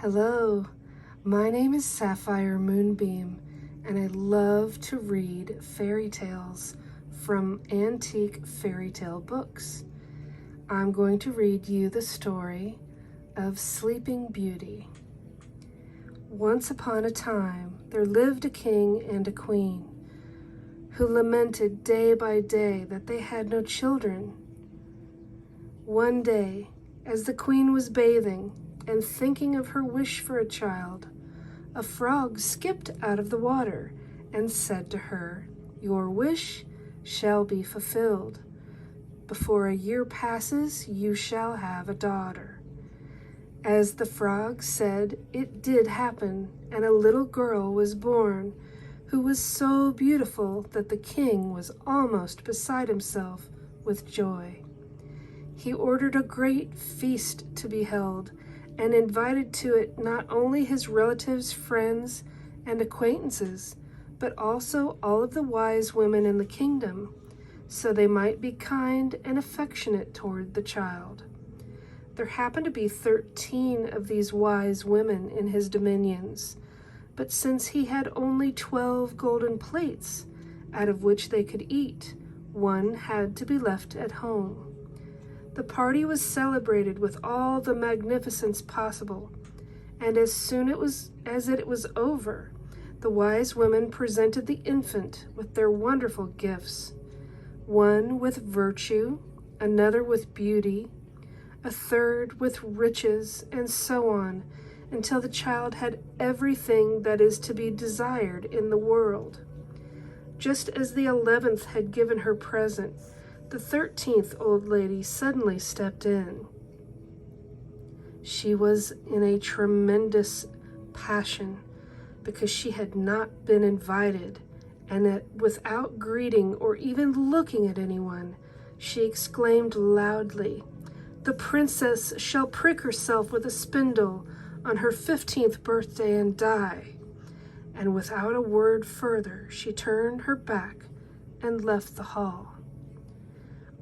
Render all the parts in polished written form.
Hello, my name is Sapphire Moonbeam, and I love to read fairy tales from antique fairy tale books. I'm going to read you the story of Sleeping Beauty. Once upon a time, there lived a king and a queen who lamented day by day that they had no children. One day, as the queen was bathing and thinking of her wish for a child, a frog skipped out of the water and said to her, "Your wish shall be fulfilled. Before a year passes, you shall have a daughter." As the frog said, it did happen, and a little girl was born who was so beautiful that the king was almost beside himself with joy. He ordered a great feast to be held and invited to it not only his relatives, friends, and acquaintances, but also all of the wise women in the kingdom, so they might be kind and affectionate toward the child. There happened to be 13 of these wise women in his dominions, but since he had only 12 golden plates, out of which they could eat, one had to be left at home. The party was celebrated with all the magnificence possible, and as soon as it was over, the wise women presented the infant with their wonderful gifts, one with virtue, another with beauty, a third with riches, and so on, until the child had everything that is to be desired in the world. Just as the 11th had given her present, the 13th old lady suddenly stepped in. She was in a tremendous passion because she had not been invited, and that without greeting or even looking at anyone, she exclaimed loudly, "The princess shall prick herself with a spindle on her 15th birthday and die." And without a word further, she turned her back and left the hall.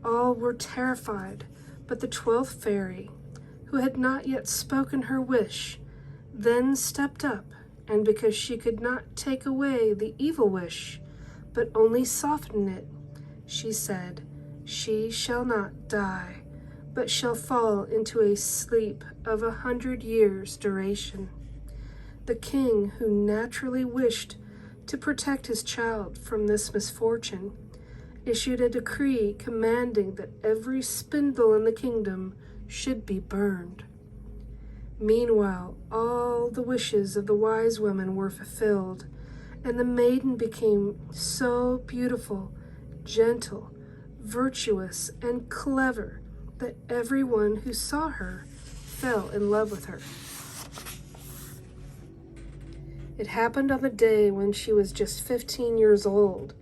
All were terrified, but the 12th fairy, who had not yet spoken her wish, then stepped up, and because she could not take away the evil wish, but only soften it, she said, "She shall not die, but shall fall into a sleep of 100 years' duration." The king, who naturally wished to protect his child from this misfortune, issued a decree commanding that every spindle in the kingdom should be burned. Meanwhile, all the wishes of the wise women were fulfilled, and the maiden became so beautiful, gentle, virtuous, and clever that everyone who saw her fell in love with her. It happened on the day when she was just 15 years old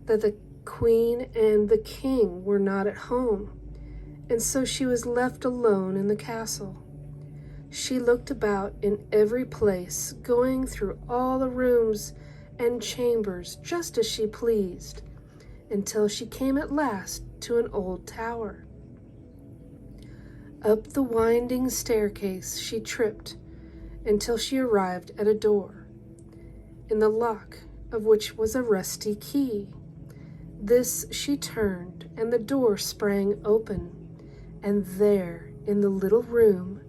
that the queen and the king were not at home, and so she was left alone in the castle. She looked about in every place, going through all the rooms and chambers just as she pleased, until she came at last to an old tower. Up the winding staircase she tripped until she arrived at a door, in the lock of which was a rusty key. This she turned, and the door sprang open, and there, in the little room,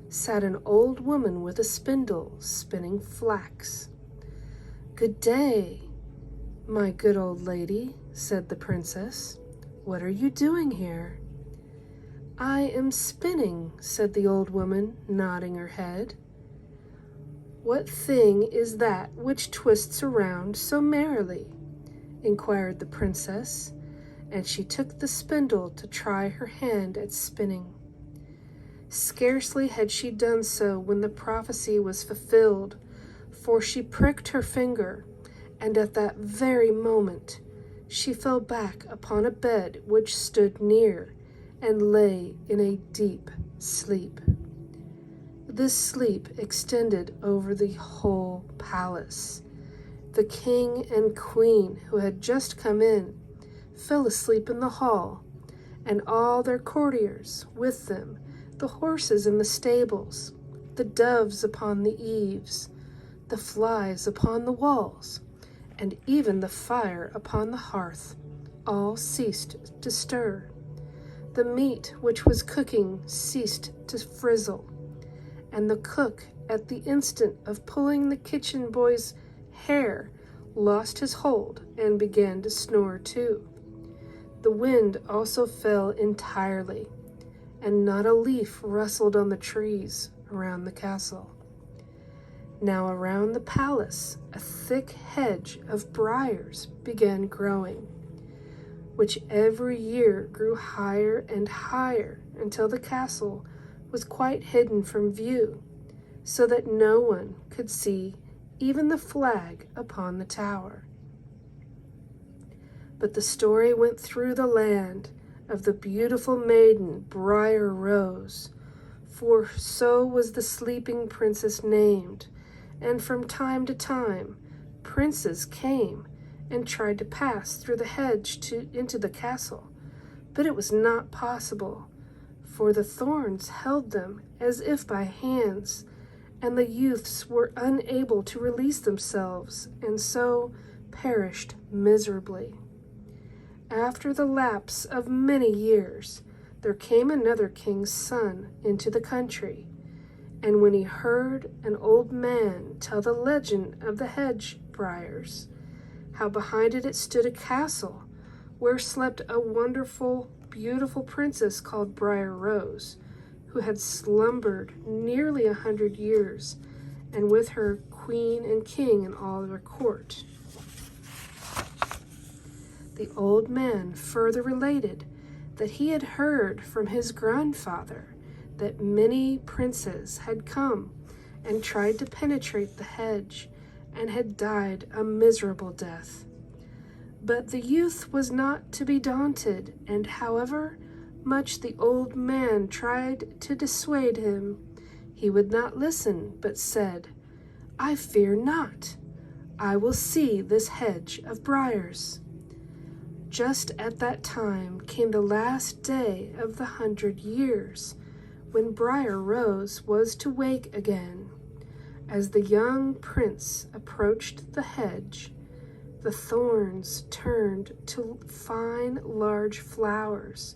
sat an old woman with a spindle, spinning flax. "Good day, my good old lady," said the princess. "What are you doing here?" "I am spinning," said the old woman, nodding her head. "What thing is that which twists around so merrily?" inquired the princess, and she took the spindle to try her hand at spinning. Scarcely had she done so when the prophecy was fulfilled, for she pricked her finger, and at that very moment she fell back upon a bed which stood near, and lay in a deep sleep. This sleep extended over the whole palace. The king and queen, who had just come in, fell asleep in the hall, and all their courtiers with them, the horses in the stables, the doves upon the eaves, the flies upon the walls, and even the fire upon the hearth, all ceased to stir. The meat which was cooking ceased to frizzle, and the cook, at the instant of pulling the kitchen boy's hair, lost his hold and began to snore too. The wind also fell entirely, and not a leaf rustled on the trees around the castle. Now around the palace a thick hedge of briars began growing, which every year grew higher and higher until the castle was quite hidden from view, so that no one could see even the flag upon the tower. But the story went through the land of the beautiful maiden Briar Rose, for so was the sleeping princess named, and from time to time princes came and tried to pass through the hedge into the castle, but it was not possible, for the thorns held them as if by hands, and the youths were unable to release themselves, and so perished miserably. After the lapse of many years, there came another king's son into the country, and when he heard an old man tell the legend of the hedge briars, how behind it stood a castle where slept a wonderful, beautiful princess called Briar Rose, who had slumbered nearly 100 years, and with her queen and king and all their court. The old man further related that he had heard from his grandfather that many princes had come and tried to penetrate the hedge and had died a miserable death. But the youth was not to be daunted, and however much the old man tried to dissuade him, he would not listen, but said, "I fear not. I will see this hedge of briars." Just at that time came the last day of the 100 years, when Briar Rose was to wake again. As the young prince approached the hedge, the thorns turned to fine large flowers,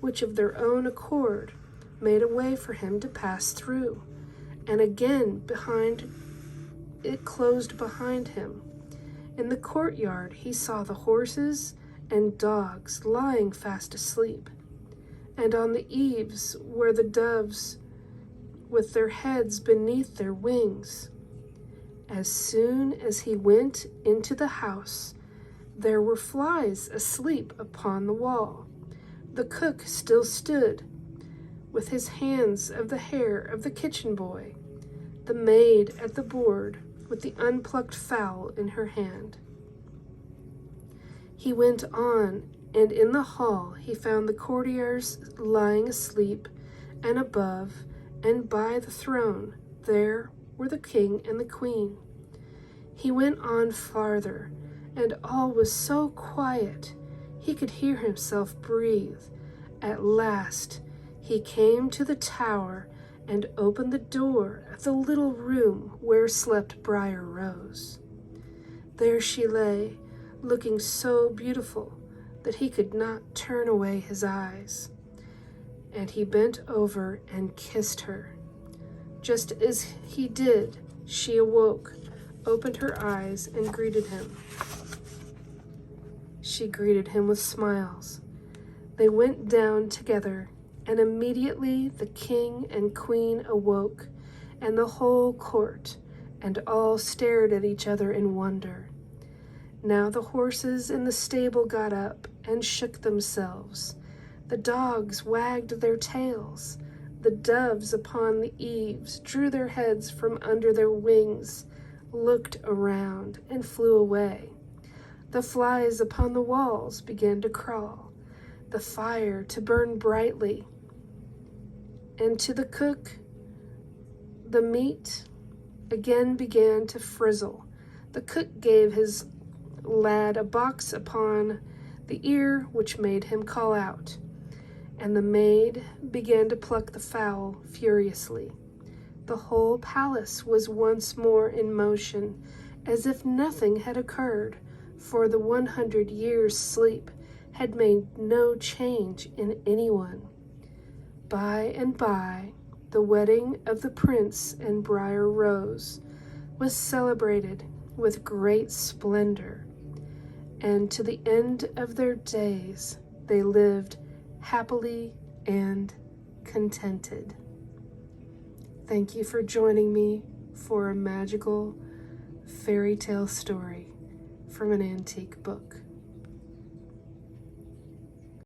which of their own accord made a way for him to pass through, and again it closed behind him. In the courtyard he saw the horses and dogs lying fast asleep, and on the eaves were the doves with their heads beneath their wings. As soon as he went into the house, there were flies asleep upon the wall. The cook still stood, with his hands of the hair of the kitchen boy, the maid at the board with the unplucked fowl in her hand. He went on, and in the hall he found the courtiers lying asleep, and above and by the throne there were the king and the queen. He went on farther, and all was so quiet he could hear himself breathe. At last he came to the tower and opened the door of the little room where slept Briar Rose. There she lay, looking so beautiful that he could not turn away his eyes, and he bent over and kissed her. Just as he did, she awoke, opened her eyes, and greeted him. She greeted him with smiles. They went down together, and immediately the king and queen awoke, and the whole court, and all stared at each other in wonder. Now the horses in the stable got up and shook themselves. The dogs wagged their tails. The doves upon the eaves drew their heads from under their wings, looked around, and flew away. The flies upon the walls began to crawl, the fire to burn brightly, and to the cook the meat again began to frizzle. The cook gave his lad a box upon the ear, which made him call out, and the maid began to pluck the fowl furiously. The whole palace was once more in motion, as if nothing had occurred, for the 100 years' sleep had made no change in anyone. By and by, the wedding of the prince and Briar Rose was celebrated with great splendor, and to the end of their days they lived happily and contented. Thank you for joining me for a magical fairy tale story from an antique book.